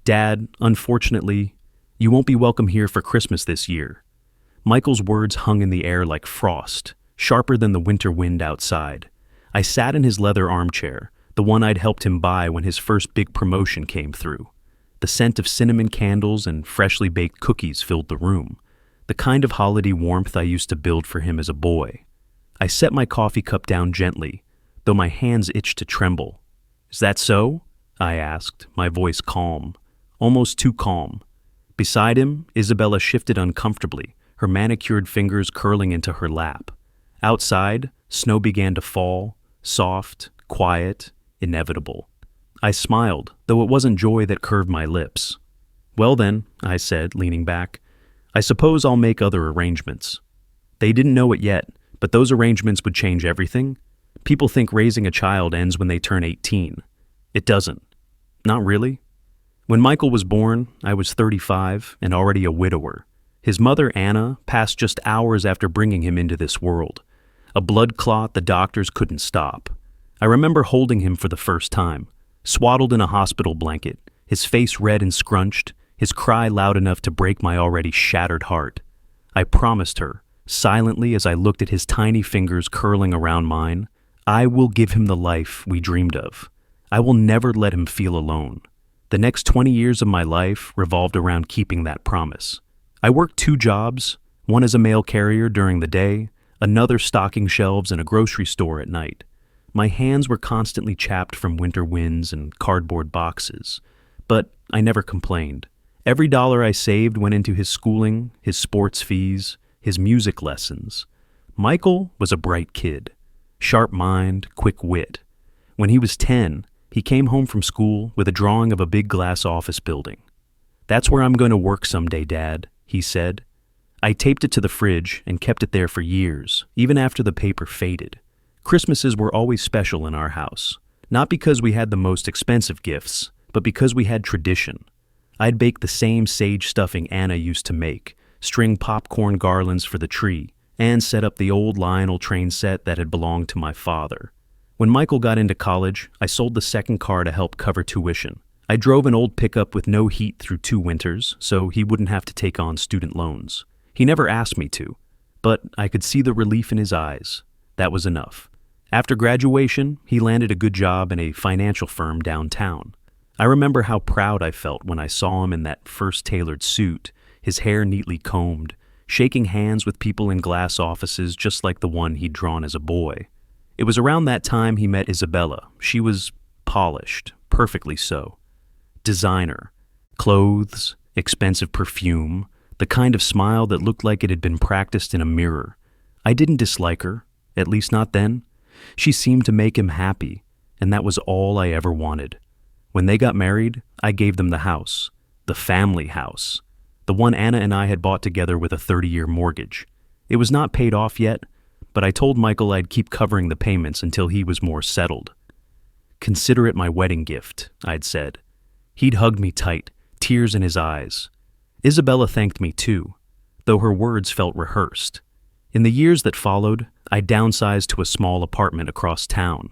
"Dad, unfortunately, you won't be welcome here for Christmas this year." Michael's words hung in the air like frost, sharper than the winter wind outside. I sat in his leather armchair, the one I'd helped him buy when his first big promotion came through. The scent of cinnamon candles and freshly baked cookies filled the room, the kind of holiday warmth I used to build for him as a boy. I set my coffee cup down gently, though my hands itched to tremble. "Is that so?" I asked, my voice calm, almost too calm. Beside him, Isabella shifted uncomfortably, her manicured fingers curling into her lap. Outside, snow began to fall, soft, quiet, inevitable. I smiled, though it wasn't joy that curved my lips. "Well then," I said, leaning back, "I suppose I'll make other arrangements." They didn't know it yet, but those arrangements would change everything. People think raising a child ends when they turn 18. It doesn't. Not really. When Michael was born, I was 35 and already a widower. His mother, Anna, passed just hours after bringing him into this world. A blood clot the doctors couldn't stop. I remember holding him for the first time, swaddled in a hospital blanket, his face red and scrunched, his cry loud enough to break my already shattered heart. I promised her, silently as I looked at his tiny fingers curling around mine, I will give him the life we dreamed of. I will never let him feel alone. The next 20 years of my life revolved around keeping that promise. I worked 2 jobs, one as a mail carrier during the day, another stocking shelves in a grocery store at night. My hands were constantly chapped from winter winds and cardboard boxes, but I never complained. Every dollar I saved went into his schooling, his sports fees, his music lessons. Michael was a bright kid, sharp mind, quick wit. When he was 10, he came home from school with a drawing of a big glass office building. "That's where I'm going to work someday, Dad," he said. I taped it to the fridge and kept it there for years, even after the paper faded. Christmases were always special in our house, not because we had the most expensive gifts, but because we had tradition. I'd bake the same sage stuffing Anna used to make, string popcorn garlands for the tree, and set up the old Lionel train set that had belonged to my father. When Michael got into college, I sold the second car to help cover tuition. I drove an old pickup with no heat through 2 winters, so he wouldn't have to take on student loans. He never asked me to, but I could see the relief in his eyes. That was enough. After graduation, he landed a good job in a financial firm downtown. I remember how proud I felt when I saw him in that first tailored suit, his hair neatly combed, shaking hands with people in glass offices just like the one he'd drawn as a boy. It was around that time he met Isabella. She was polished, perfectly so. Designer, clothes, expensive perfume, the kind of smile that looked like it had been practiced in a mirror. I didn't dislike her, at least not then. She seemed to make him happy, and that was all I ever wanted. When they got married, I gave them the house, the family house, the one Anna and I had bought together with a 30-year mortgage. It was not paid off yet, but I told Michael I'd keep covering the payments until he was more settled. "Consider it my wedding gift," I'd said. He'd hugged me tight, tears in his eyes. Isabella thanked me too, though her words felt rehearsed. In the years that followed, I downsized to a small apartment across town.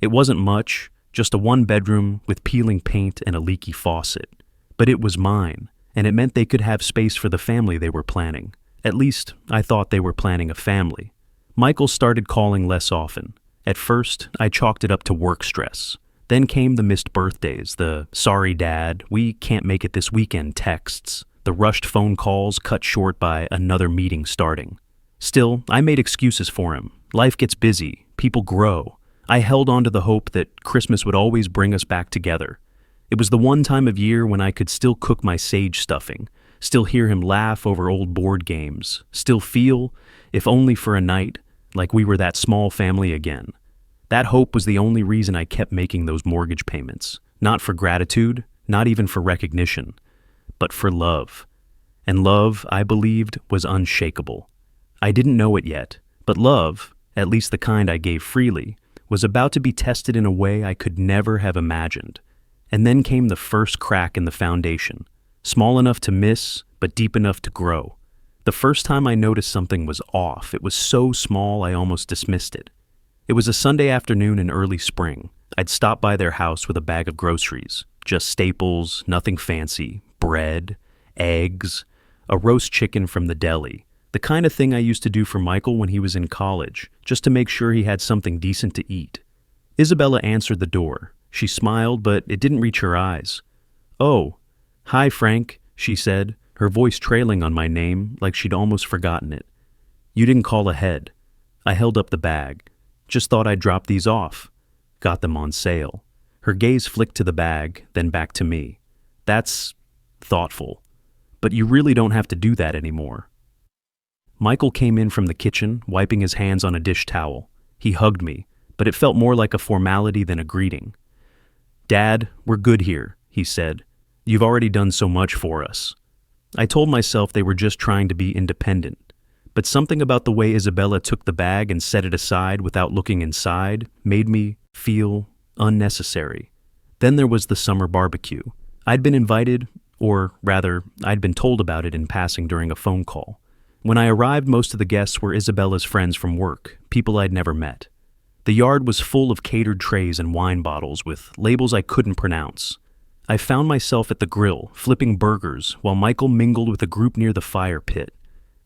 It wasn't much, just a 1-bedroom with peeling paint and a leaky faucet. But it was mine, and it meant they could have space for the family they were planning. At least, I thought they were planning a family. Michael started calling less often. At first, I chalked it up to work stress. Then came the missed birthdays, the "sorry dad, we can't make it this weekend" texts, the rushed phone calls cut short by another meeting starting. Still, I made excuses for him. Life gets busy, people grow. I held on to the hope that Christmas would always bring us back together. It was the one time of year when I could still cook my sage stuffing, still hear him laugh over old board games, still feel, if only for a night, like we were that small family again. That hope was the only reason I kept making those mortgage payments. Not for gratitude, not even for recognition, but for love. And love, I believed, was unshakable. I didn't know it yet, but love, at least the kind I gave freely, was about to be tested in a way I could never have imagined. And then came the first crack in the foundation, small enough to miss, but deep enough to grow. The first time I noticed something was off, it was so small I almost dismissed it. It was a Sunday afternoon in early spring. I'd stop by their house with a bag of groceries, just staples, nothing fancy, bread, eggs, a roast chicken from the deli, the kind of thing I used to do for Michael when he was in college, just to make sure he had something decent to eat. Isabella answered the door. She smiled, but it didn't reach her eyes. "Oh, hi, Frank," she said, her voice trailing on my name like she'd almost forgotten it. "You didn't call ahead." I held up the bag. "Just thought I'd drop these off. Got them on sale." Her gaze flicked to the bag, then back to me. "That's thoughtful. But you really don't have to do that anymore." Michael came in from the kitchen, wiping his hands on a dish towel. He hugged me, but it felt more like a formality than a greeting. "Dad, we're good here," he said. "You've already done so much for us." I told myself they were just trying to be independent, but something about the way Isabella took the bag and set it aside without looking inside made me feel unnecessary. Then there was the summer barbecue. I'd been invited, or rather, I'd been told about it in passing during a phone call. When I arrived, most of the guests were Isabella's friends from work, people I'd never met. The yard was full of catered trays and wine bottles with labels I couldn't pronounce. I found myself at the grill, flipping burgers, while Michael mingled with a group near the fire pit.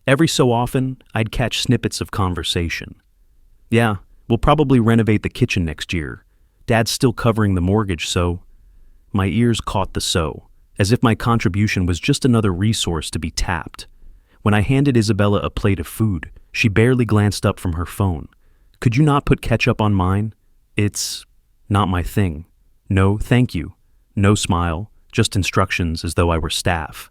Every so often, I'd catch snippets of conversation. "Yeah, we'll probably renovate the kitchen next year. Dad's still covering the mortgage, so..." My ears caught the "so," as if my contribution was just another resource to be tapped. When I handed Isabella a plate of food, she barely glanced up from her phone. "Could you not put ketchup on mine? It's not my thing." "No, thank you." No smile, just instructions as though I were staff.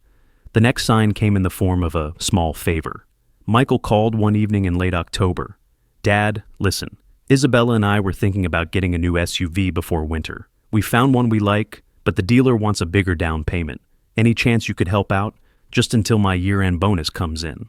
The next sign came in the form of a small favor. Michael called one evening in late October. "Dad, listen, Isabella and I were thinking about getting a new SUV before winter. We found one we like, but the dealer wants a bigger down payment. Any chance you could help out, just until my year-end bonus comes in?"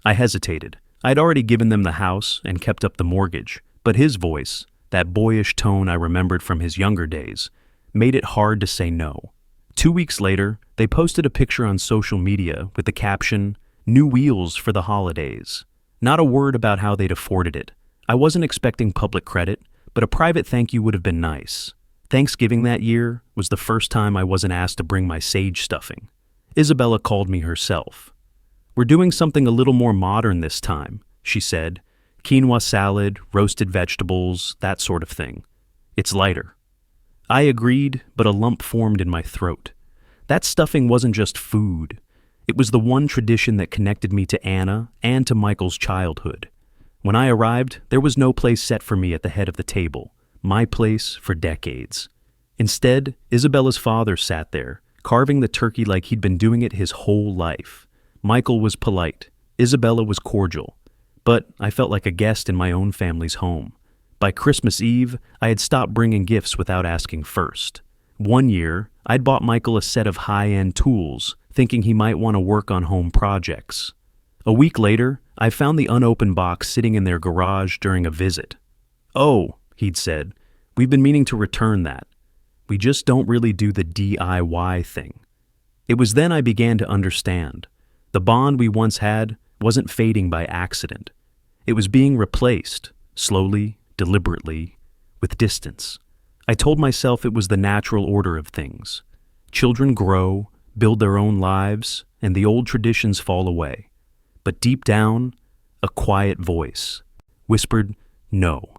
I hesitated. I'd already given them the house and kept up the mortgage, but his voice, that boyish tone I remembered from his younger days, made it hard to say no. 2 weeks later, they posted a picture on social media with the caption, "New wheels for the holidays." Not a word about how they'd afforded it. I wasn't expecting public credit, but a private thank you would have been nice. Thanksgiving that year was the first time I wasn't asked to bring my sage stuffing. Isabella called me herself. "We're doing something a little more modern this time," she said. "Quinoa salad, roasted vegetables, that sort of thing. It's lighter." I agreed, but a lump formed in my throat. That stuffing wasn't just food. It was the one tradition that connected me to Anna and to Michael's childhood. When I arrived, there was no place set for me at the head of the table, my place for decades. Instead, Isabella's father sat there, carving the turkey like he'd been doing it his whole life. Michael was polite. Isabella was cordial. But I felt like a guest in my own family's home. By Christmas Eve, I had stopped bringing gifts without asking first. One year, I'd bought Michael a set of high-end tools, thinking he might want to work on home projects. A week later, I found the unopened box sitting in their garage during a visit. "Oh," he'd said, "we've been meaning to return that. We just don't really do the DIY thing." It was then I began to understand. The bond we once had wasn't fading by accident. It was being replaced, slowly, deliberately, with distance. I told myself it was the natural order of things. Children grow, build their own lives, and the old traditions fall away. But deep down, a quiet voice whispered, "No,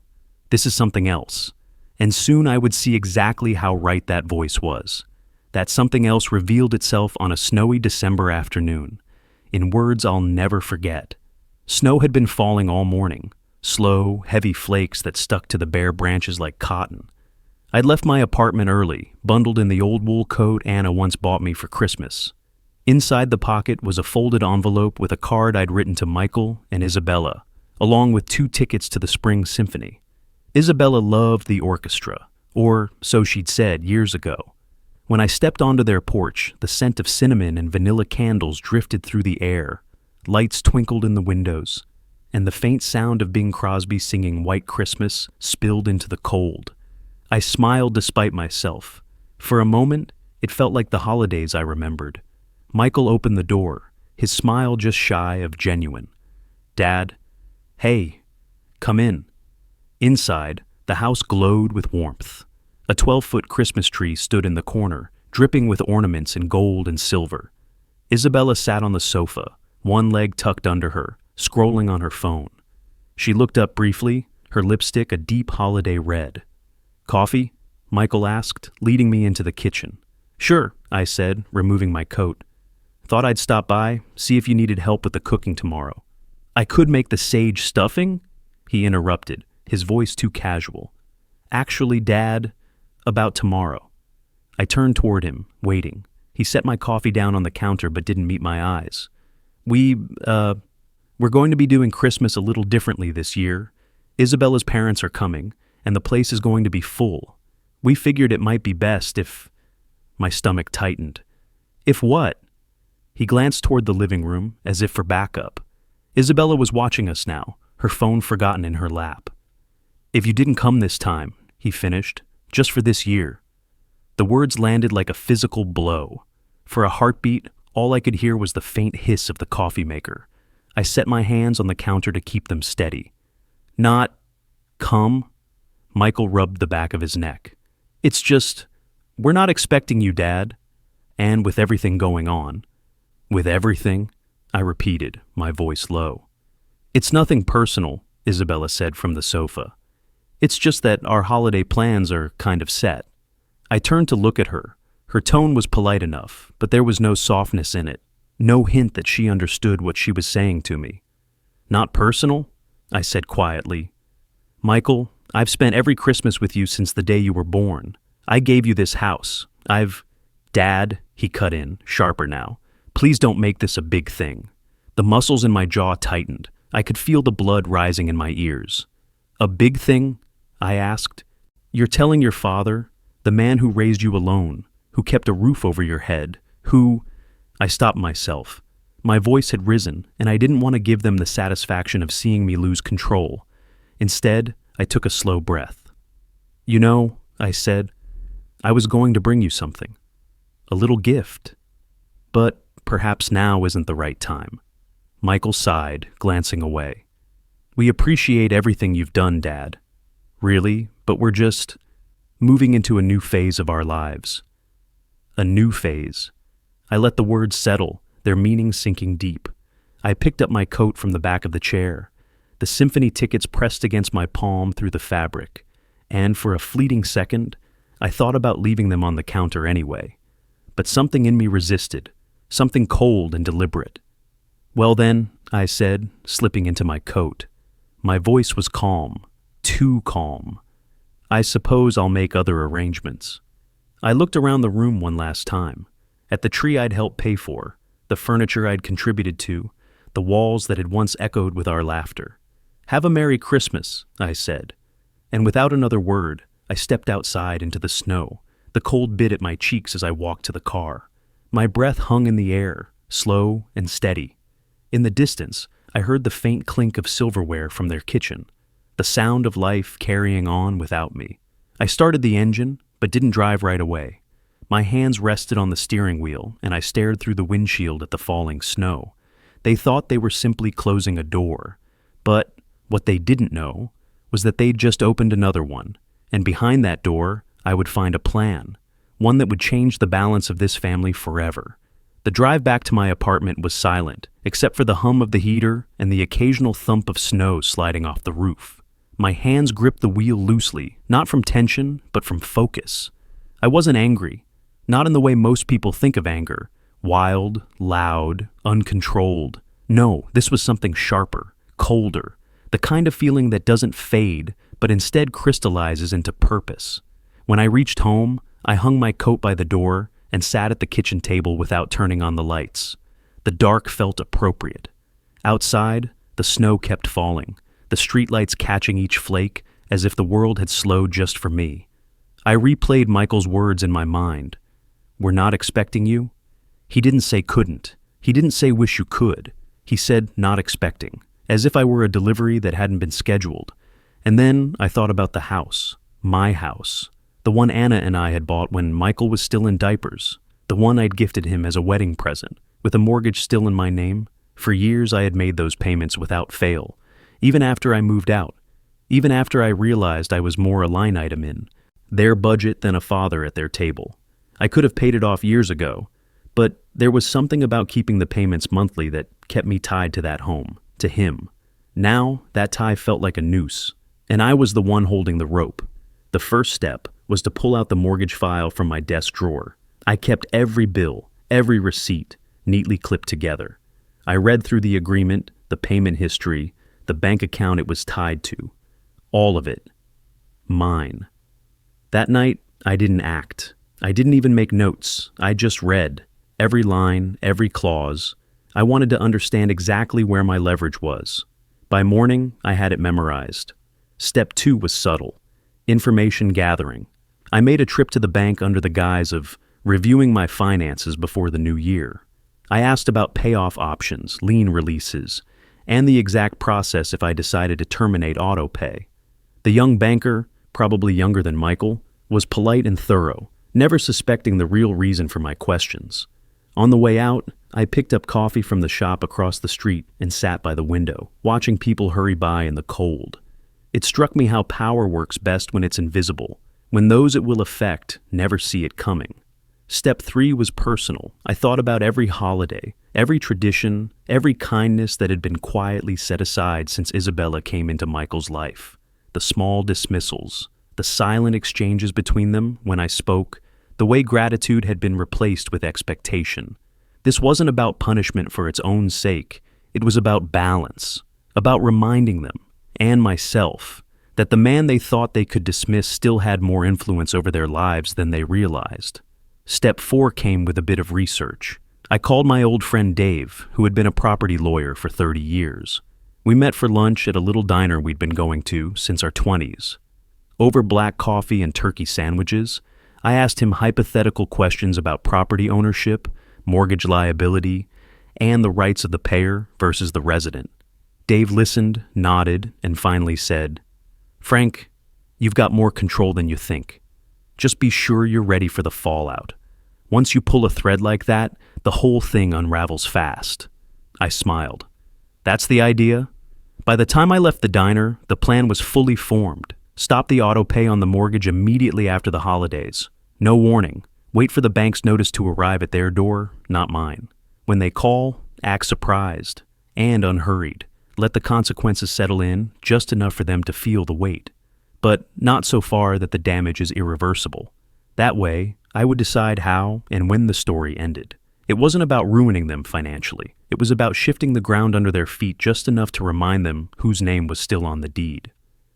this is something else." And soon I would see exactly how right that voice was. That something else revealed itself on a snowy December afternoon, in words I'll never forget. Snow had been falling all morning, slow, heavy flakes that stuck to the bare branches like cotton. I'd left my apartment early, bundled in the old wool coat Anna once bought me for Christmas. Inside the pocket was a folded envelope with a card I'd written to Michael and Isabella, along with 2 tickets to the Spring Symphony. Isabella loved the orchestra, or so she'd said years ago. When I stepped onto their porch, the scent of cinnamon and vanilla candles drifted through the air, lights twinkled in the windows, and the faint sound of Bing Crosby singing White Christmas spilled into the cold. I smiled despite myself. For a moment, it felt like the holidays I remembered. Michael opened the door, his smile just shy of genuine. "Dad, hey, come in." Inside, the house glowed with warmth. A 12-foot Christmas tree stood in the corner, dripping with ornaments in gold and silver. Isabella sat on the sofa, one leg tucked under her, scrolling on her phone. She looked up briefly, her lipstick a deep holiday red. "Coffee?" Michael asked, leading me into the kitchen. "Sure," I said, removing my coat. "Thought I'd stop by, see if you needed help with the cooking tomorrow." "I could make the sage stuffing?" He interrupted, his voice too casual. "Actually, Dad, about tomorrow." I turned toward him, waiting. He set my coffee down on the counter but didn't meet my eyes. We're going to be doing Christmas a little differently this year. Isabella's parents are coming, and the place is going to be full. We figured it might be best if—" My stomach tightened. "If what?" He glanced toward the living room, as if for backup. Isabella was watching us now, her phone forgotten in her lap. "If you didn't come this time," he finished, "just for this year." The words landed like a physical blow. For a heartbeat, all I could hear was the faint hiss of the coffee maker. I set my hands on the counter to keep them steady. "Not come?" Michael rubbed the back of his neck. "It's just, we're not expecting you, Dad." And with everything going on. "With everything?" I repeated, my voice low. "It's nothing personal," Isabella said from the sofa. "It's just that our holiday plans are kind of set." I turned to look at her. Her tone was polite enough, but there was no softness in it, no hint that she understood what she was saying to me. "Not personal?" I said quietly. "Michael, I've spent every Christmas with you since the day you were born. I gave you this house. Dad," he cut in, sharper now, "please don't make this a big thing." The muscles in my jaw tightened. I could feel the blood rising in my ears. "A big thing?" I asked. "You're telling your father, the man who raised you alone, who kept a roof over your head, who—" I stopped myself. My voice had risen, and I didn't want to give them the satisfaction of seeing me lose control. Instead, I took a slow breath. "You know," I said, "I was going to bring you something. A little gift. But perhaps now isn't the right time." Michael sighed, glancing away. "We appreciate everything you've done, Dad. Really, but we're just moving into a new phase of our lives." A new phase. I let the words settle, their meaning sinking deep. I picked up my coat from the back of the chair. The symphony tickets pressed against my palm through the fabric, and for a fleeting second, I thought about leaving them on the counter anyway. But something in me resisted, something cold and deliberate. "Well then," I said, slipping into my coat. My voice was calm, too calm. "I suppose I'll make other arrangements." I looked around the room one last time, at the tree I'd helped pay for, the furniture I'd contributed to, the walls that had once echoed with our laughter. "Have a Merry Christmas," I said. And without another word, I stepped outside into the snow. The cold bit at my cheeks as I walked to the car. My breath hung in the air, slow and steady. In the distance, I heard the faint clink of silverware from their kitchen, the sound of life carrying on without me. I started the engine, but didn't drive right away. My hands rested on the steering wheel, and I stared through the windshield at the falling snow. They thought they were simply closing a door, but what they didn't know was that they'd just opened another one, and behind that door, I would find a plan, one that would change the balance of this family forever. The drive back to my apartment was silent, except for the hum of the heater and the occasional thump of snow sliding off the roof. My hands gripped the wheel loosely, not from tension, but from focus. I wasn't angry, not in the way most people think of anger, wild, loud, uncontrolled. No, this was something sharper, colder, the kind of feeling that doesn't fade, but instead crystallizes into purpose. When I reached home, I hung my coat by the door and sat at the kitchen table without turning on the lights. The dark felt appropriate. Outside, the snow kept falling, the streetlights catching each flake as if the world had slowed just for me. I replayed Michael's words in my mind. "We're not expecting you?" He didn't say couldn't. He didn't say wish you could. He said not expecting, as if I were a delivery that hadn't been scheduled. And then I thought about the house, my house, the one Anna and I had bought when Michael was still in diapers, the one I'd gifted him as a wedding present, with a mortgage still in my name. For years I had made those payments without fail, even after I moved out, even after I realized I was more a line item in their budget than a father at their table. I could have paid it off years ago, but there was something about keeping the payments monthly that kept me tied to that home, to him. Now, that tie felt like a noose, and I was the one holding the rope. The first step was to pull out the mortgage file from my desk drawer. I kept every bill, every receipt, neatly clipped together. I read through the agreement, the payment history, the bank account it was tied to. All of it. Mine. That night, I didn't act. I didn't even make notes. I just read. Every line, every clause. I wanted to understand exactly where my leverage was. By morning, I had it memorized. Step 2 was subtle. Information gathering. I made a trip to the bank under the guise of reviewing my finances before the new year. I asked about payoff options, lien releases, and the exact process if I decided to terminate autopay. The young banker, probably younger than Michael, was polite and thorough, never suspecting the real reason for my questions. On the way out, I picked up coffee from the shop across the street and sat by the window, watching people hurry by in the cold. It struck me how power works best when it's invisible, when those it will affect never see it coming. Step 3 was personal. I thought about every holiday, every tradition, every kindness that had been quietly set aside since Isabella came into Michael's life. The small dismissals, the silent exchanges between them when I spoke, the way gratitude had been replaced with expectation. This wasn't about punishment for its own sake. It was about balance, about reminding them, and myself, that the man they thought they could dismiss still had more influence over their lives than they realized. Step 4 came with a bit of research. I called my old friend Dave, who had been a property lawyer for 30 years. We met for lunch at a little diner we'd been going to since our 20s. Over black coffee and turkey sandwiches, I asked him hypothetical questions about property ownership, mortgage liability, and the rights of the payer versus the resident. Dave listened, nodded, and finally said, "Frank, you've got more control than you think. Just be sure you're ready for the fallout. Once you pull a thread like that, the whole thing unravels fast." I smiled. That's the idea? By the time I left the diner, the plan was fully formed. Stop the auto pay on the mortgage immediately after the holidays. No warning. Wait for the bank's notice to arrive at their door, not mine. When they call, act surprised and unhurried. Let the consequences settle in, just enough for them to feel the weight. But not so far that the damage is irreversible. That way, I would decide how and when the story ended. It wasn't about ruining them financially. It was about shifting the ground under their feet just enough to remind them whose name was still on the deed.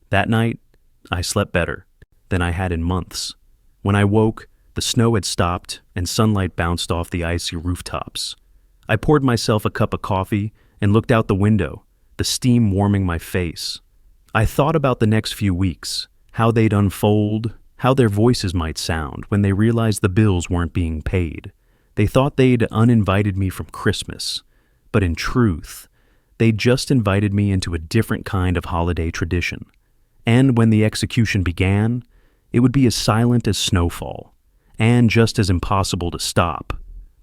That night, I slept better than I had in months. When I woke, the snow had stopped and sunlight bounced off the icy rooftops. I poured myself a cup of coffee and looked out the window, the steam warming my face. I thought about the next few weeks, how they'd unfold, how their voices might sound when they realized the bills weren't being paid. They thought they'd uninvited me from Christmas, but in truth, they'd just invited me into a different kind of holiday tradition. And when the execution began, it would be as silent as snowfall, and just as impossible to stop.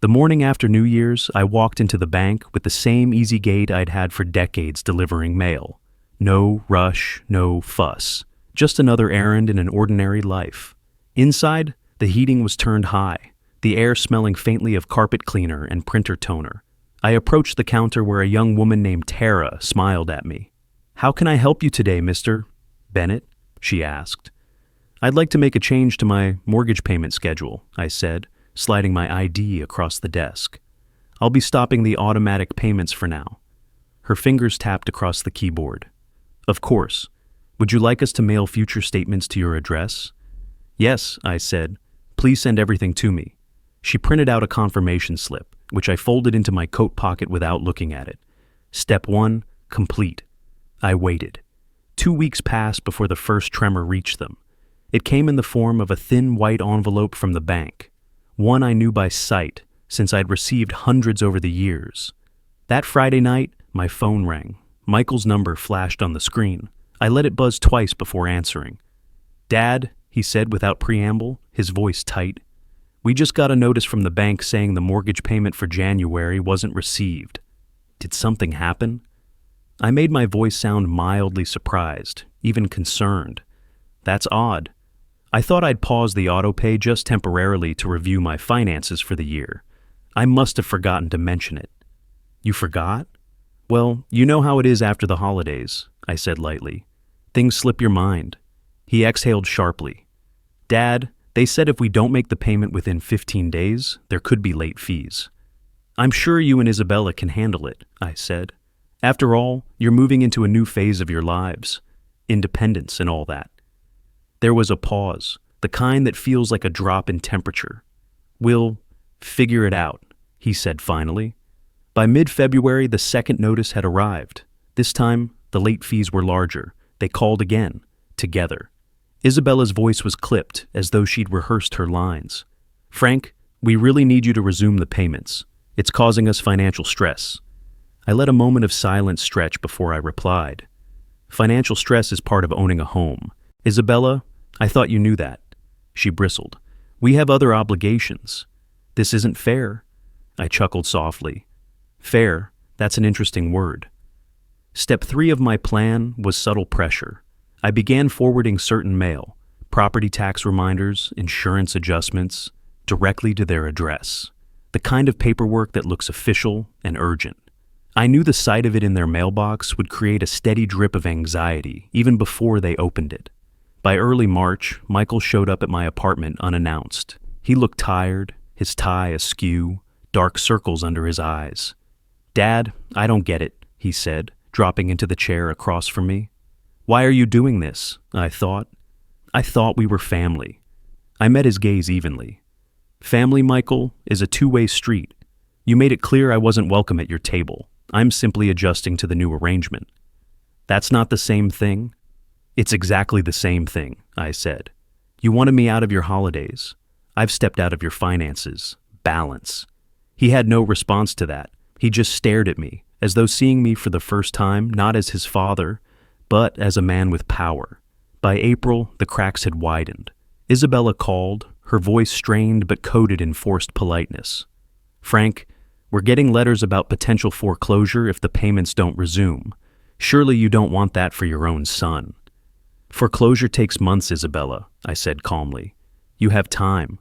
The morning after New Year's, I walked into the bank with the same easy gait I'd had for decades delivering mail. No rush, no fuss. Just another errand in an ordinary life. Inside, the heating was turned high, the air smelling faintly of carpet cleaner and printer toner. I approached the counter where a young woman named Tara smiled at me. "How can I help you today, Mr. Bennett?" she asked. "I'd like to make a change to my mortgage payment schedule," I said, sliding my ID across the desk. "I'll be stopping the automatic payments for now." Her fingers tapped across the keyboard. "Of course. Would you like us to mail future statements to your address?" "Yes," I said. "Please send everything to me." She printed out a confirmation slip, which I folded into my coat pocket without looking at it. Step 1, complete. I waited. 2 weeks passed before the first tremor reached them. It came in the form of a thin white envelope from the bank, one I knew by sight since I'd received hundreds over the years. That Friday night, my phone rang. Michael's number flashed on the screen. I let it buzz twice before answering. "Dad," he said without preamble, his voice tight, "we just got a notice from the bank saying the mortgage payment for January wasn't received. Did something happen?" I made my voice sound mildly surprised, even concerned. "That's odd. I thought I'd pause the autopay just temporarily to review my finances for the year. I must have forgotten to mention it. You forgot? Well, you know how it is after the holidays, I said lightly. Things slip your mind. He exhaled sharply. Dad, they said if we don't make the payment within 15 days, there could be late fees. I'm sure you and Isabella can handle it, I said. After all, you're moving into a new phase of your lives. Independence and all that. There was a pause, the kind that feels like a drop in temperature. We'll figure it out, he said finally. By mid-February, the second notice had arrived. This time, the late fees were larger. They called again, together. Isabella's voice was clipped, as though she'd rehearsed her lines. Frank, we really need you to resume the payments. It's causing us financial stress. I let a moment of silence stretch before I replied. Financial stress is part of owning a home. Isabella, I thought you knew that. She bristled. We have other obligations. This isn't fair. I chuckled softly. Fair, that's an interesting word. Step 3 of my plan was subtle pressure. I began forwarding certain mail, property tax reminders, insurance adjustments, directly to their address. The kind of paperwork that looks official and urgent. I knew the sight of it in their mailbox would create a steady drip of anxiety even before they opened it. By early March, Michael showed up at my apartment unannounced. He looked tired, his tie askew, dark circles under his eyes. Dad, I don't get it, he said, dropping into the chair across from me. Why are you doing this? I thought. I thought we were family. I met his gaze evenly. Family, Michael, is a two-way street. You made it clear I wasn't welcome at your table. I'm simply adjusting to the new arrangement. That's not the same thing? It's exactly the same thing, I said. You wanted me out of your holidays. I've stepped out of your finances. Balance. He had no response to that. He just stared at me, as though seeing me for the first time not as his father, but as a man with power. By April, the cracks had widened. Isabella called, her voice strained but coated in forced politeness. Frank, we're getting letters about potential foreclosure if the payments don't resume. Surely you don't want that for your own son. Foreclosure takes months, Isabella, I said calmly. You have time.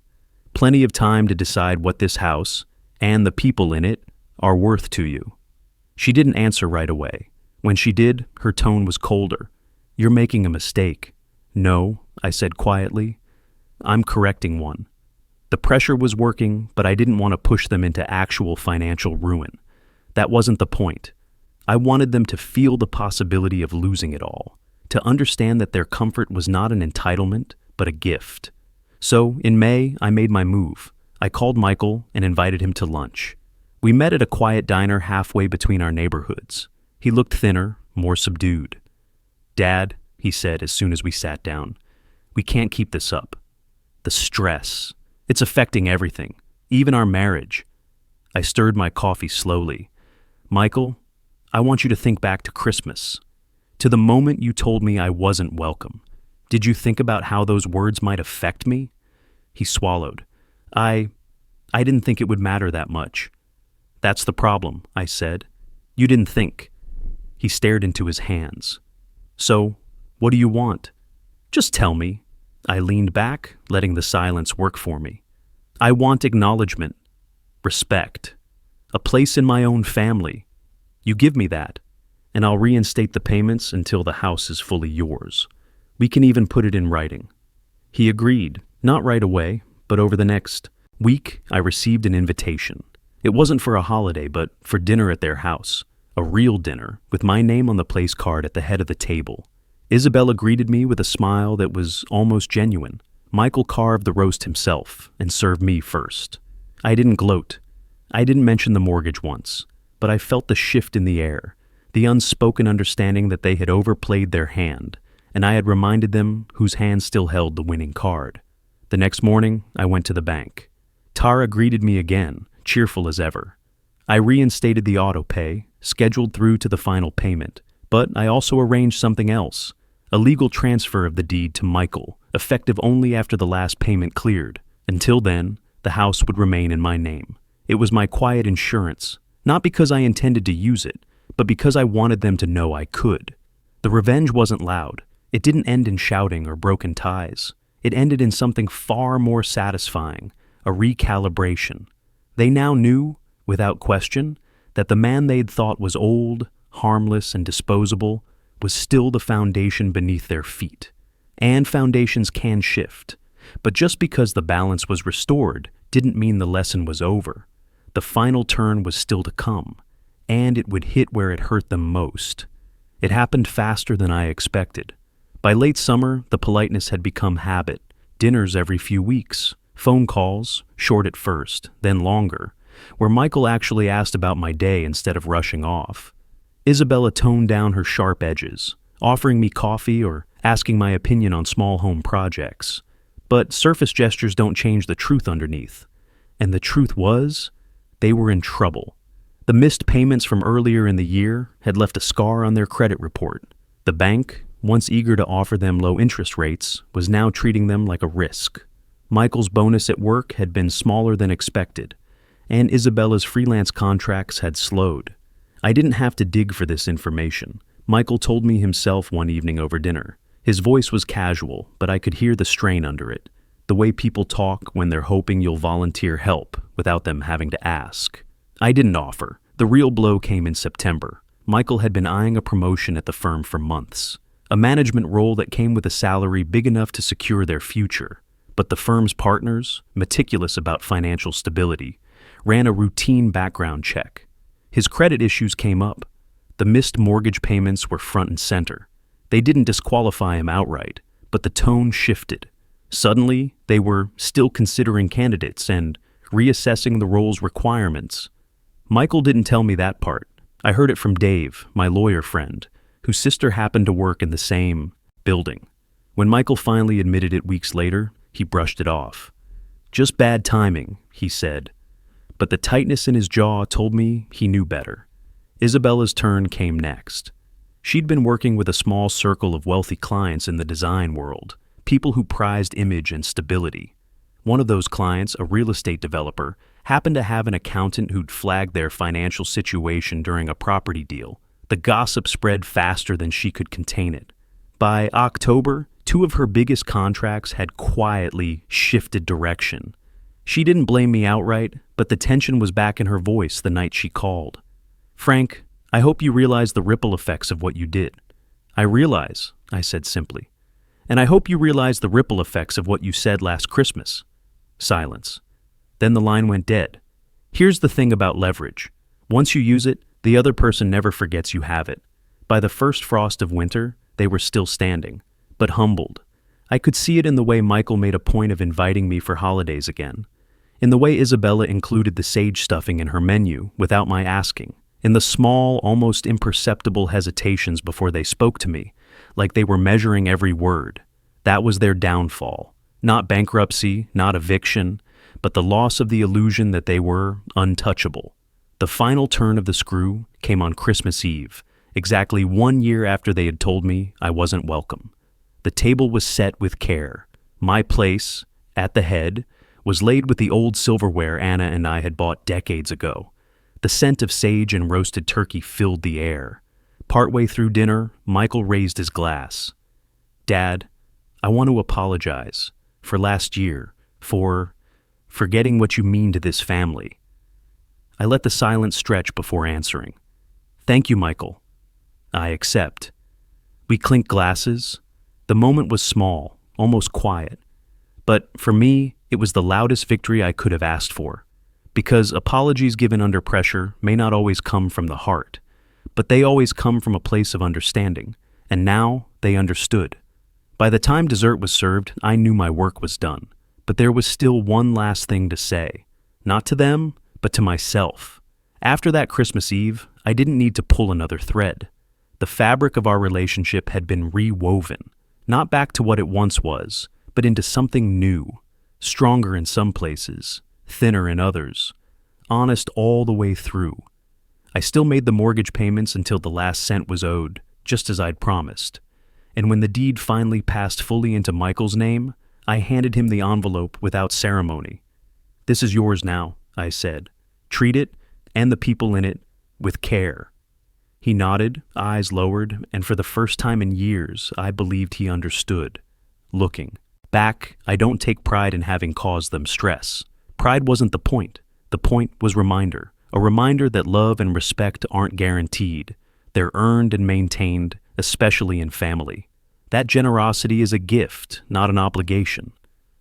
Plenty of time to decide what this house, and the people in it, are worth to you. She didn't answer right away. When she did, her tone was colder. You're making a mistake. No, I said quietly. I'm correcting one. The pressure was working, but I didn't want to push them into actual financial ruin. That wasn't the point. I wanted them to feel the possibility of losing it all, to understand that their comfort was not an entitlement, but a gift. So, in May, I made my move. I called Michael and invited him to lunch. We met at a quiet diner halfway between our neighborhoods. He looked thinner, more subdued. Dad, he said as soon as we sat down, we can't keep this up. The stress. It's affecting everything, even our marriage. I stirred my coffee slowly. Michael, I want you to think back to Christmas. To the moment you told me I wasn't welcome. Did you think about how those words might affect me? He swallowed. I didn't think it would matter that much. That's the problem, I said. You didn't think. He stared into his hands. So, what do you want? Just tell me. I leaned back, letting the silence work for me. I want acknowledgement, respect, a place in my own family. You give me that, and I'll reinstate the payments until the house is fully yours. We can even put it in writing. He agreed, not right away, but over the next week, I received an invitation. It wasn't for a holiday, but for dinner at their house. A real dinner, with my name on the place card at the head of the table. Isabella greeted me with a smile that was almost genuine. Michael carved the roast himself and served me first. I didn't gloat. I didn't mention the mortgage once, but I felt the shift in the air, the unspoken understanding that they had overplayed their hand, and I had reminded them whose hand still held the winning card. The next morning, I went to the bank. Tara greeted me again, cheerful as ever. I reinstated the auto pay, scheduled through to the final payment, but I also arranged something else, a legal transfer of the deed to Michael, effective only after the last payment cleared. Until then, the house would remain in my name. It was my quiet insurance, not because I intended to use it, but because I wanted them to know I could. The revenge wasn't loud. It didn't end in shouting or broken ties. It ended in something far more satisfying, a recalibration. They now knew, without question, that the man they'd thought was old, harmless, and disposable was still the foundation beneath their feet. And foundations can shift. But just because the balance was restored didn't mean the lesson was over. The final turn was still to come, and it would hit where it hurt them most. It happened faster than I expected. By late summer, the politeness had become habit. Dinners every few weeks, phone calls, short at first, then longer, where Michael actually asked about my day instead of rushing off. Isabella toned down her sharp edges, offering me coffee or asking my opinion on small home projects. But surface gestures don't change the truth underneath. And the truth was, they were in trouble. The missed payments from earlier in the year had left a scar on their credit report. The bank, once eager to offer them low interest rates, was now treating them like a risk. Michael's bonus at work had been smaller than expected, and Isabella's freelance contracts had slowed. I didn't have to dig for this information. Michael told me himself one evening over dinner. His voice was casual, but I could hear the strain under it, the way people talk when they're hoping you'll volunteer help without them having to ask. I didn't offer. The real blow came in September. Michael had been eyeing a promotion at the firm for months, a management role that came with a salary big enough to secure their future. But the firm's partners, meticulous about financial stability, ran a routine background check. His credit issues came up. The missed mortgage payments were front and center. They didn't disqualify him outright, but the tone shifted. Suddenly, they were still considering candidates and reassessing the role's requirements. Michael didn't tell me that part. I heard it from Dave, my lawyer friend, whose sister happened to work in the same building. When Michael finally admitted it weeks later, he brushed it off. "Just bad timing," he said. But the tightness in his jaw told me he knew better. Isabella's turn came next. She'd been working with a small circle of wealthy clients in the design world, people who prized image and stability. One of those clients, a real estate developer, happened to have an accountant who'd flagged their financial situation during a property deal. The gossip spread faster than she could contain it. By October, 2 of her biggest contracts had quietly shifted direction. She didn't blame me outright, but the tension was back in her voice the night she called. "Frank, I hope you realize the ripple effects of what you did." "I realize," I said simply. "And I hope you realize the ripple effects of what you said last Christmas." Silence. Then the line went dead. "Here's the thing about leverage. Once you use it, the other person never forgets you have it." By the first frost of winter, they were still standing, but humbled. I could see it in the way Michael made a point of inviting me for holidays again, in the way Isabella included the sage stuffing in her menu without my asking, in the small, almost imperceptible hesitations before they spoke to me, like they were measuring every word. That was their downfall. Not bankruptcy, not eviction, but the loss of the illusion that they were untouchable. The final turn of the screw came on Christmas Eve, exactly 1 year after they had told me I wasn't welcome. The table was set with care. My place, at the head, was laid with the old silverware Anna and I had bought decades ago. The scent of sage and roasted turkey filled the air. Partway through dinner, Michael raised his glass. "Dad, I want to apologize for last year, for forgetting what you mean to this family." I let the silence stretch before answering. "Thank you, Michael. I accept." We clinked glasses. The moment was small, almost quiet. But for me, it was the loudest victory I could have asked for. Because apologies given under pressure may not always come from the heart, but they always come from a place of understanding, and now they understood. By the time dessert was served, I knew my work was done, but there was still one last thing to say. Not to them, but to myself. After that Christmas Eve, I didn't need to pull another thread. The fabric of our relationship had been rewoven, not back to what it once was, but into something new, stronger in some places, thinner in others, honest all the way through. I still made the mortgage payments until the last cent was owed, just as I'd promised. And when the deed finally passed fully into Michael's name, I handed him the envelope without ceremony. "This is yours now," I said. "Treat it, and the people in it, with care." He nodded, eyes lowered, and for the first time in years, I believed he understood, looking. Back, I don't take pride in having caused them stress. Pride wasn't the point. The point was reminder. A reminder that love and respect aren't guaranteed. They're earned and maintained, especially in family. That generosity is a gift, not an obligation.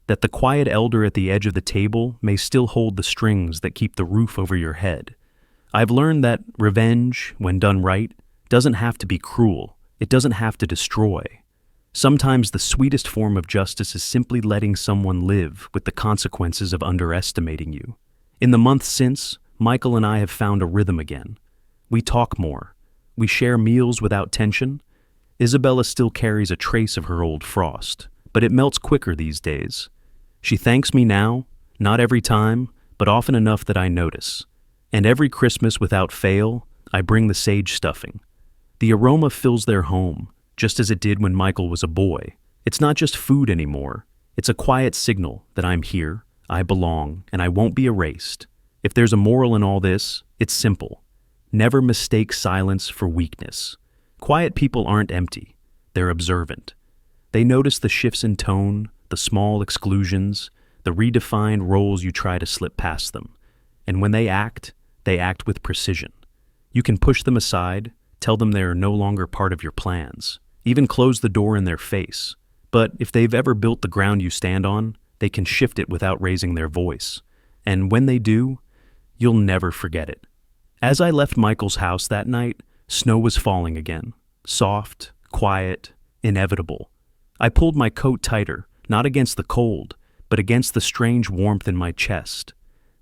That the quiet elder at the edge of the table may still hold the strings that keep the roof over your head. I've learned that revenge, when done right, doesn't have to be cruel. It doesn't have to destroy. Sometimes the sweetest form of justice is simply letting someone live with the consequences of underestimating you. In the months since, Michael and I have found a rhythm again. We talk more. We share meals without tension. Isabella still carries a trace of her old frost, but it melts quicker these days. She thanks me now, not every time, but often enough that I notice. And every Christmas without fail, I bring the sage stuffing. The aroma fills their home, just as it did when Michael was a boy. It's not just food anymore. It's a quiet signal that I'm here, I belong, and I won't be erased. If there's a moral in all this, it's simple. Never mistake silence for weakness. Quiet people aren't empty. They're observant. They notice the shifts in tone, the small exclusions, the redefined roles you try to slip past them. And when they act with precision. You can push them aside, tell them they're no longer part of your plans, even close the door in their face. But if they've ever built the ground you stand on, they can shift it without raising their voice. And when they do, you'll never forget it. As I left Michael's house that night, snow was falling again. Soft, quiet, inevitable. I pulled my coat tighter, not against the cold, but against the strange warmth in my chest.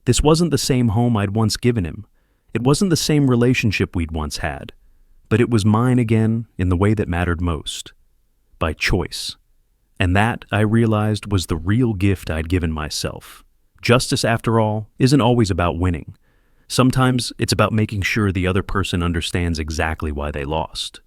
This wasn't the same home I'd once given him. It wasn't the same relationship we'd once had. But it was mine again in the way that mattered most. By choice. And that, I realized, was the real gift I'd given myself. Justice, after all, isn't always about winning. Sometimes it's about making sure the other person understands exactly why they lost.